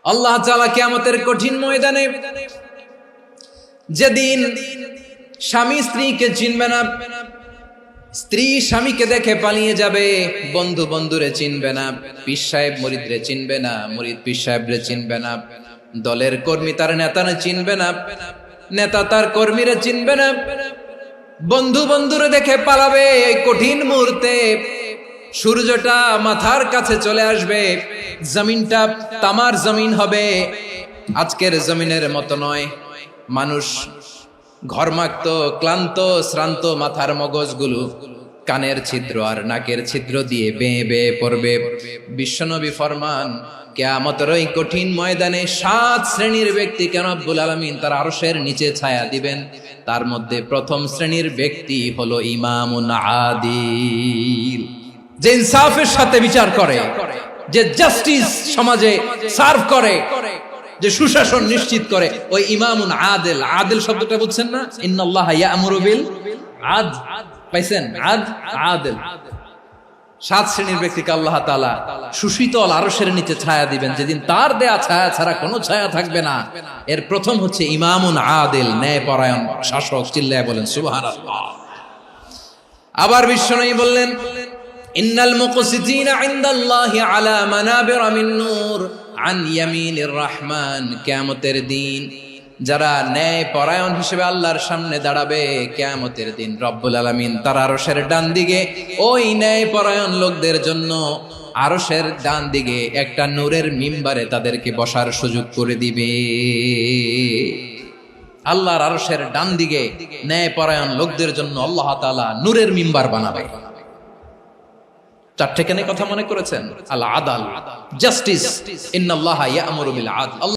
আল্লাহ তাআলা কিয়ামতের কঠিন ময়দানে যেদিন স্বামী স্ত্রীকে চিনবে না, স্ত্রী স্বামীকে দেখে পালিয়ে যাবে, বন্ধু বন্ধুরে চিনবে না, পীর সাহেব মুরিদরে চিনবে না, মুরিদ পীর সাহেবরে চিনবে না, দলের কর্মী তার নেতারে চিনবে না, নেতা তার কর্মীরে চিনবে না, বন্ধু বন্ধুরে দেখে পালাবে। এই কঠিন মুহূর্তে সূর্যটা মাথার কাছে চলে আসবে, জমিনটা তামার জমিন হবে, আজকের জমিনের মতো নয়। মানুষ ঘর্মাক্ত, ক্লান্ত, শ্রান্ত মাথার মগজগুলো কানের ছিদ্র আর নাকের ছিদ্র দিয়ে বেয়ে বেয়ে পড়বে। বিশ্বনবী ফরমান, কিয়ামতের ওই কঠিন ময়দানে 7 শ্রেণীর ব্যক্তিকে রব্বুল আলামিন তার আরশের নিচে ছায়া দিবেন। তার মধ্যে প্রথম শ্রেণীর ব্যক্তি হলো ইমামুন আদিল, যে ইনসাফের সাথে বিচার করে, যে জাস্টিস সমাজে সার্ভ করে, যে সুশাসন নিশ্চিত করে, ওই ইমামুন আদিল। আদিল শব্দটা বুঝছেন না? ইন্নাল্লাহা ইয়া'মুরু বিল আদল, পাইছেন? আদিল। 7 শ্রেণীর ব্যক্তিকে আল্লাহ তাআলা সুশীতল আরশের নিচে ছায়া দিবেন, যেদিন তার দেয়া ছায়া ছাড়া কোনো ছায়া থাকবে না। এর প্রথম হচ্ছে ইমামুন আদিল, ন্যায়পরায়ণ শাসক। চিল্লায় বলেন সুবহানাল্লাহ। আবার বিশ্বনবী বললেন, ইন্নাল মুকসিতিনা ইনদাল্লাহি আলা মানাবিরা মিন নূর আন ইয়ামিনির রহমান। কিয়ামতের দিন যারা ন্যায় পরায়ণ হিসেবে আল্লাহর সামনে দাঁড়াবে, কিয়ামতের দিন রব্বুল আলামিন তার আরশের ডান দিকে ওই ন্যায় পরায়ণ লোকদের জন্য আরশের ডান দিকে একটা নূরের মিম্বারে তাদেরকে বসার সুযোগ করে দিবে। আল্লাহর আরশের ডান দিকে ন্যায় পরায়ণ লোকদের জন্য আল্লাহ তাআলা নূরের মিম্বার বানাবে। 4টে কেন কথা মনে করেছেন? আল আদাল, জাস্টিস, ইন্নাল্লাহা ইয়া'মুরু বিল আদল।